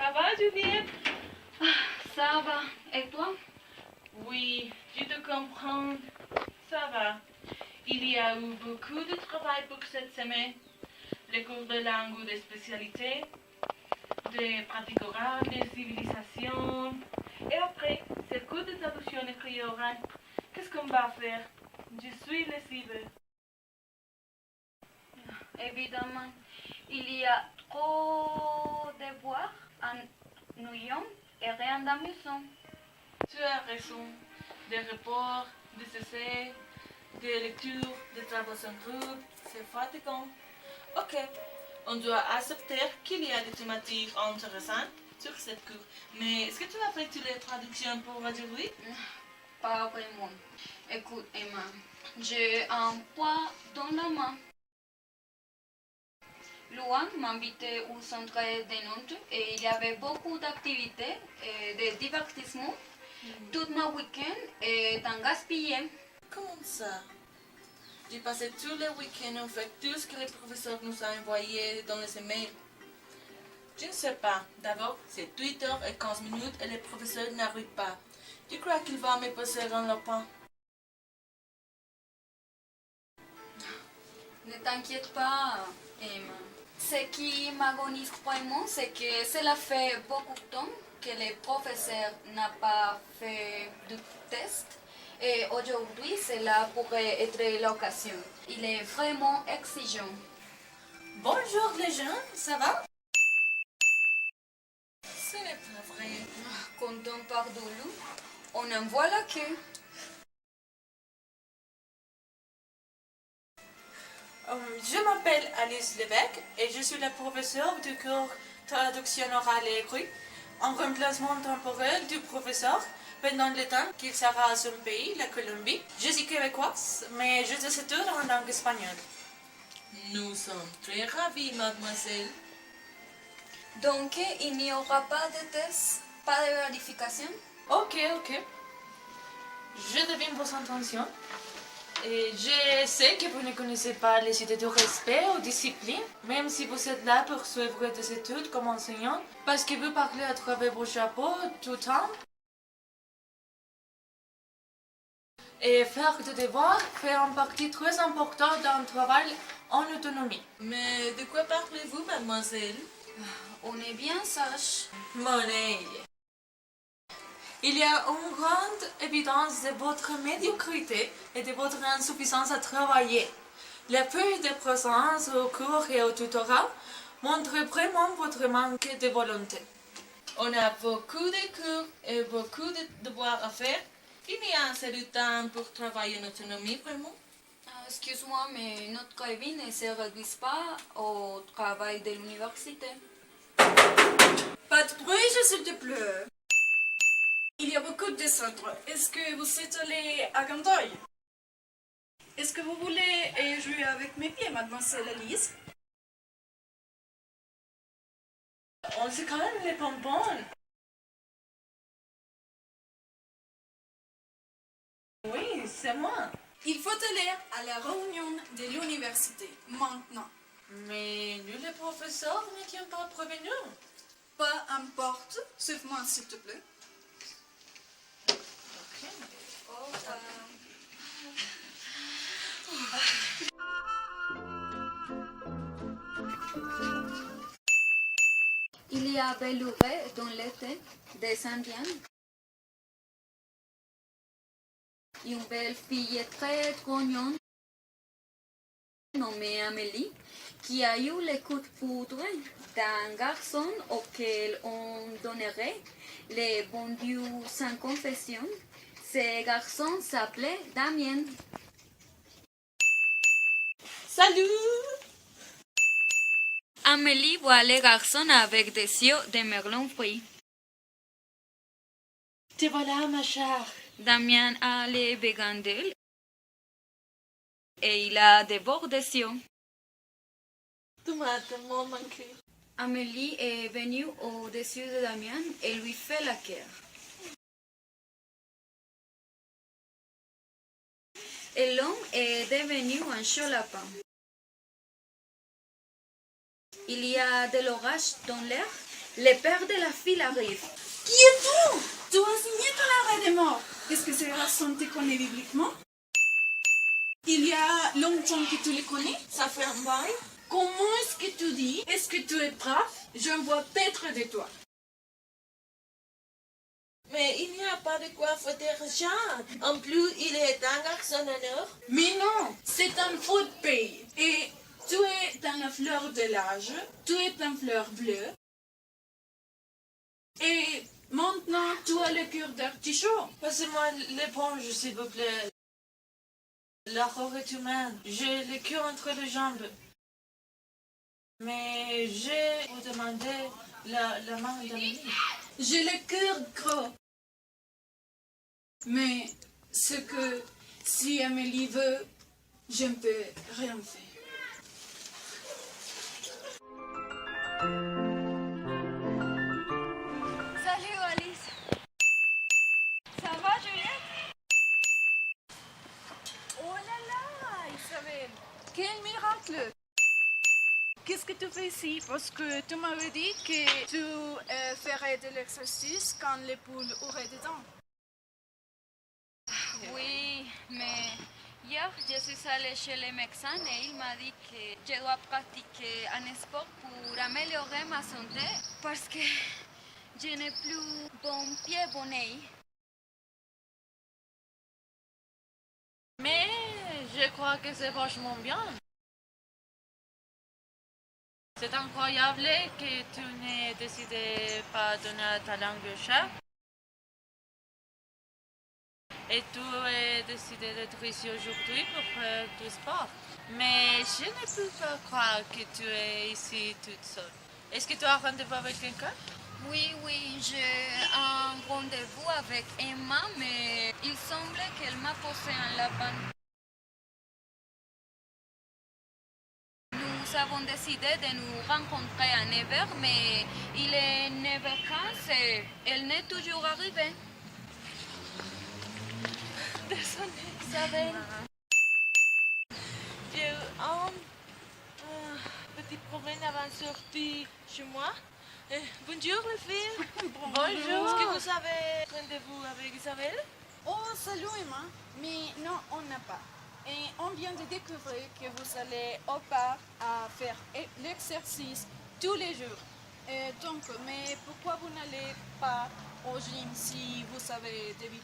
Ça va, Juliette? Ça va. Et toi? Oui, je te comprends. Ça va. Il y a eu beaucoup de travail pour cette semaine. Les cours de langue ou de spécialité, des pratiques orales, des civilisations. Et après, c'est cours de traduction écrit orale. Qu'est-ce qu'on va faire? Je suis lessive. Évidemment, il y a trop de devoirs ennuyants et rien d'amusant. Tu as raison. Des reports, des essais, des lectures, des travaux en groupe, c'est fatigant. Ok, on doit accepter qu'il y a des thématiques intéressantes sur cette cours. Mais est-ce que tu as fait toutes les traductions pour aujourd'hui? Pas vraiment. Écoute, Emma, j'ai un poids dans la main. Luan m'invitait au centre de Nantes et il y avait beaucoup d'activités et de divertissements. Tout mon week-end est en gaspillé. Comment ça? J'ai passé tous les week-ends avec tout ce que les professeurs nous ont envoyé dans les emails. Je ne sais pas. D'abord, c'est 8 heures et 15 minutes et les professeurs n'arrivent pas. Je crois qu'il va me passer un lapin. Ne t'inquiète pas, Emma. Ce qui m'agonise vraiment, c'est que cela fait beaucoup de temps que le professeur n'a pas fait de test. Et aujourd'hui, cela pourrait être l'occasion. Il est vraiment exigeant. Bonjour les jeunes, ça va? Ce n'est pas vrai. Quand on part de loup, on en voit la queue. Je m'appelle Alice Lévesque et je suis la professeure du cours traduction orale et écrite en remplacement temporaire du professeur pendant le temps qu'il sera à son pays, la Colombie. Je suis québécoise, mais je suis étudiante en langue espagnole. Nous sommes très ravis, mademoiselle. Donc, il n'y aura pas de test, pas de vérification. Ok. Je devine vos intentions. Et je sais que vous ne connaissez pas les idées de respect ou discipline, même si vous êtes là pour suivre des études comme enseignant, parce que vous parlez à travers vos chapeaux tout le temps. Et faire des devoirs fait une partie très importante d'un travail en autonomie. Mais de quoi parlez-vous, mademoiselle? On est bien sage. Monnaie. Il y a une grande évidence de votre médiocrité et de votre insuffisance à travailler. Les feuilles de présence au cours et au tutorat montrent vraiment votre manque de volonté. On a beaucoup de cours et beaucoup de devoirs à faire. Il y a assez de temps pour travailler en autonomie, vraiment. Excuse-moi, mais notre cabine ne se réduit pas au travail de l'université. Pas de bruit, s'il te plaît. Il y a beaucoup de centres. Est-ce que vous êtes allé à Gandoy? Est-ce que vous voulez jouer avec mes pieds, mademoiselle Alice? On se calme les pompons. Oui, c'est moi. Il faut aller à la réunion de l'université, maintenant. Mais nous, les professeurs, n'étions pas prévenus. Peu importe, suive-moi s'il te plaît. Il y avait l'oreille dans l'été des Indiens. Une belle fille très grognonne nommée Amélie qui a eu le coup de foudre d'un garçon auquel on donnerait les bons dieux sans confession. Ce garçon s'appelait Damien. Salut! Amélie voit le garçon avec des yeux de merlon fruit. Te voilà, ma chère. Damien a les béguins d'elle et il a des bords des yeux. Tu m'as tellement manqué. Amélie est venue au-dessus de Damien et lui fait la guerre. Et l'homme est devenu un chaud lapin. Il y a de l'orage dans l'air Le père de la fille arrive. Qui es-tu? Tu as signé ton arrêt de mort. Est-ce que ces raisons te connaissent bibliquement? Il y a longtemps que tu les connais? Ça fait un bail. Comment est-ce que tu dis? Est-ce que tu es brave? Je vois peut-être de toi. Mais il n'y a pas de quoi fouetter Jean. En plus, il est un garçon honneur. Mais non, c'est un faux pays. Et tu es dans la fleur de l'âge, tu es une fleur bleue. Et maintenant, tu as le cœur d'artichaut. Passez-moi l'éponge, s'il vous plaît. L'horreur est humaine. J'ai le cœur entre les jambes. Mais je vous demandais la main d'Amélie. J'ai le cœur gros. Mais ce que si Amélie veut, je ne peux rien faire. Salut Alice. Ça va Juliette? Oh là là, Isabelle, quel miracle! Qu'est-ce que tu fais ici? Parce que tu m'avais dit que tu ferais de l'exercice quand les poules auraient des dents. Oui, mais hier je suis allée chez le médecin et il m'a dit que je dois pratiquer un sport pour améliorer ma santé parce que je n'ai plus bon pied, bon oeil. Mais je crois que c'est vachement bien. C'est incroyable que tu n'aies décidé pas donner ta langue au chat. Et tu as décidé d'être ici aujourd'hui pour faire du sport. Mais je ne peux pas croire que tu es ici toute seule. Est-ce que tu as rendez-vous avec quelqu'un? Oui, j'ai un rendez-vous avec Emma, mais il semble qu'elle m'a posé un lapin. Nous avons décidé de nous rencontrer à 9h, mais il est 9h15 et elle n'est toujours arrivée. Désolée, Isabelle. J'ai eu un petit problème avant de sortir chez moi. Bonjour les filles. Bonjour. Est-ce que vous avez rendez-vous avec Isabelle? Oh, salut Emma. Mais non, on n'a pas. Et on vient de découvrir que vous allez au parc à faire l'exercice tous les jours. Donc, mais pourquoi vous n'allez pas au gym si vous avez des vides?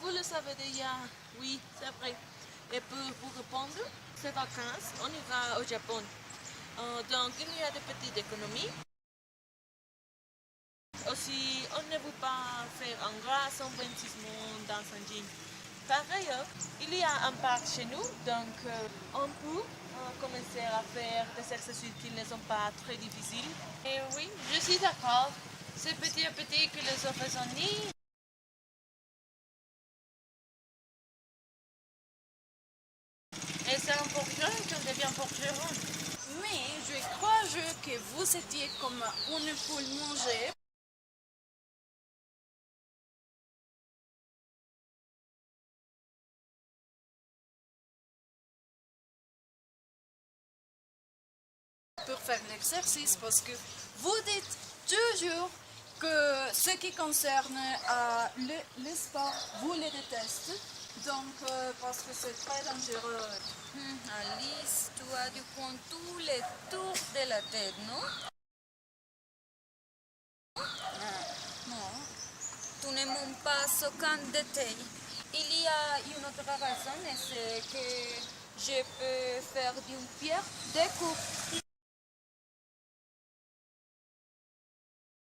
Vous le savez déjà, oui, c'est vrai. Et pour vous répondre, ces vacances, on ira au Japon. Donc, il y a des petites économies. Aussi, on ne veut pas faire un grand investissement dans un gym. Par ailleurs, il y a un parc chez nous, donc on peut commencer à faire des exercices qui ne sont pas très difficiles. Et oui, je suis d'accord. C'est petit à petit que les offres s'ennuient. Et c'est un forgeron qu'on devient forgeron. Mais je crois que vous étiez comme une poule mangée. Pour faire l'exercice parce que vous dites toujours que ce qui concerne le sport, vous le détestez. Donc, parce que c'est très dangereux. Alice, tu as dû prendre tous les tours de la tête, non? Non, tu ne montes pas aucun détail. Il y a une autre raison, et c'est que je peux faire d'une pierre des coups.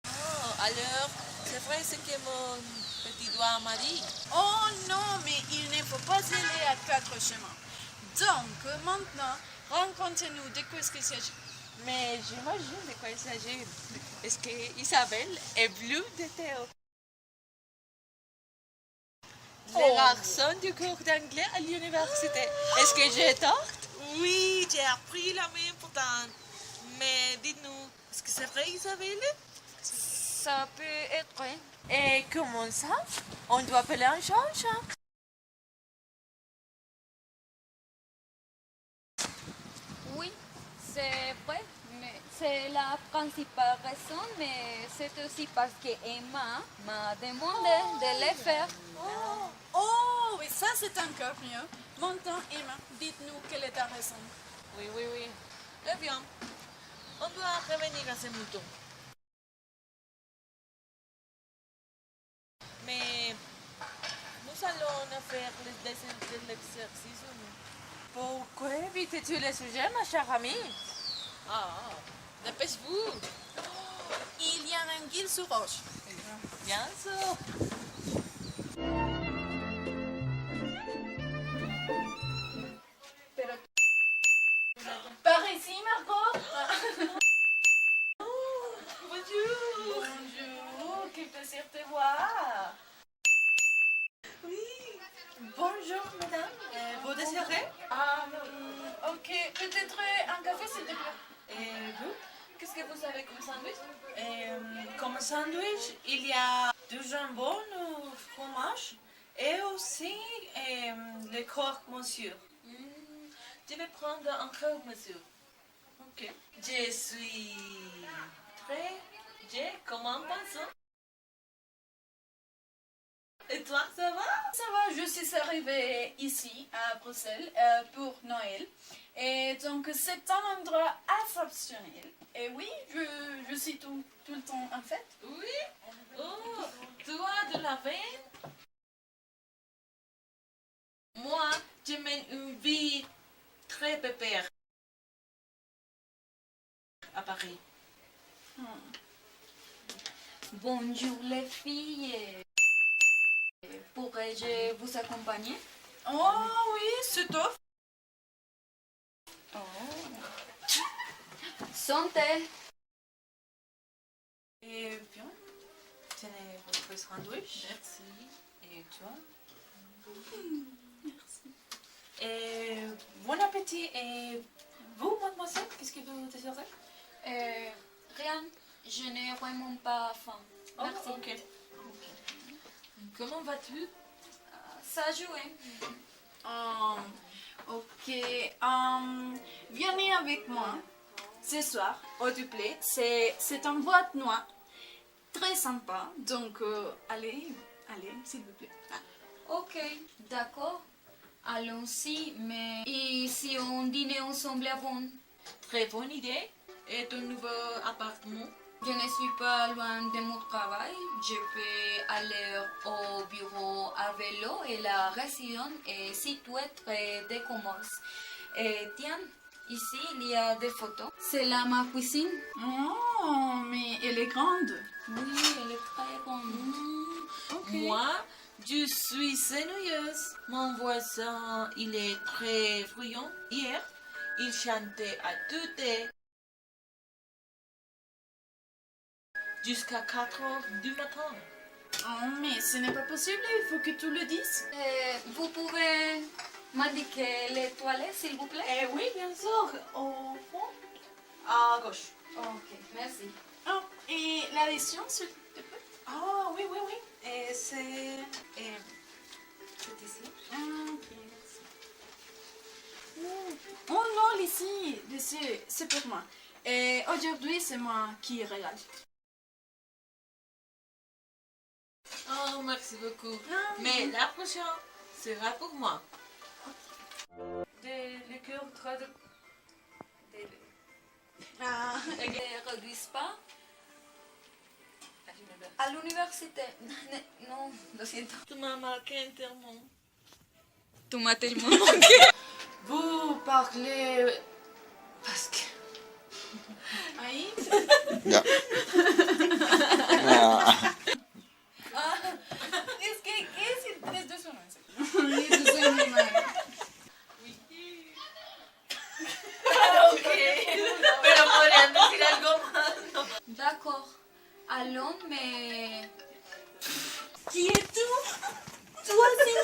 Oh, alors, c'est vrai ce que mon petit doigt m'a dit. Oh non, mais il ne faut pas aller à quatre chemins. Donc, maintenant, racontez-nous de quoi est-ce qu'il s'agit. Mais j'imagine de quoi il s'agit. Est-ce que Isabelle est bleue de Théo? Le garçon du cours d'anglais à l'université. Est-ce que j'ai tort? Oui, j'ai appris la même pourtant. Mais dites-nous, est-ce que c'est vrai, Isabelle? Ça peut être. Et comment ça? On doit appeler un chat un chat. Oui, c'est vrai, mais C'est la principale raison, mais c'est aussi parce que Emma m'a demandé de le faire. Oh, oui, ça c'est encore mieux. Maintenant, Emma, dites-nous quelle est ta raison. Oui, oui, oui. Eh bien, on doit revenir à ce mouton. Mais nous allons faire l'exercice ou non? Pourquoi évites-tu le sujet, ma chère amie? Ah, dépêche-vous. Il y a un anguille sur roche. Bien sûr. Par ici, Margot. Bonjour. Bonjour, quel plaisir de te voir. Bonjour, madame. Vous désirez? Ok, peut-être un café s'il te plaît. Et vous? Qu'est-ce que vous avez comme sandwich? Comme sandwich, il y a du jambon au fromage et aussi le croque monsieur. Je vais prendre un croque, monsieur. Ok. Je suis très... J'ai comme un pinceau. Et toi, ça va? Ça va, je suis arrivée ici, à Bruxelles, pour Noël. Et donc, c'est un endroit exceptionnel. Et oui, je suis tout le temps en fête. Oui? Oh, tu as de la veine? Moi, je mène une vie très pépère à Paris. Bonjour les filles. Pourrais-je vous accompagner? Oh oui, c'est top. Oh. Santé. Et bien, tenez votre sandwich. Merci. Et toi? Merci. Et bon appétit. Et vous, mademoiselle, qu'est-ce que vous désirez? Rien. Je n'ai vraiment pas faim. Oh, Merci. ok. Comment vas-tu? Ça a joué. Ok, venez avec moi ce soir au Duplé. C'est une boîte noire très sympa. Donc, allez, s'il vous plaît. Ok, d'accord. Allons-y, mais et si on dînait ensemble avant? Très bonne idée. Et ton nouveau appartement? Je ne suis pas loin de mon travail. Je peux aller au bureau à vélo et la résidence est située près des commerces. Et tiens, ici il y a des photos. C'est là ma cuisine. Oh, mais elle est grande. Oui, elle est très grande. Ok. Moi, je suis ennuyeuse. Mon voisin, il est très bruyant. Hier, il chantait à toute heure jusqu'à 4 heures du matin. Oh, mais ce n'est pas possible, il faut que tu le dises. Vous pouvez m'indiquer les toilettes, s'il vous plaît? Oui, bien sûr. Au fond, à gauche. Ok, merci. Oh, et l'addition, s'il te plaît. Ah, oui, oui, oui. Et c'est... c'est ici. Ok, merci. Oh non, ici, c'est pour moi. Et aujourd'hui, c'est moi qui regarde. Oh, merci beaucoup. Ah, Mais la prochaine sera pour moi. Des liqueurs Ah, Ne réduisent pas à l'université. Non, lo siento. Tu m'as marqué tellement. Tu m'as tellement manqué. Vous parlez... Parce que... ahí. Es que, ¿qué decir 3, 2, 1? Eso soy muy mal. Ok. Pero podrían decir algo más. D'accord. Allons, mais... Qui es-tu? Toi, c'est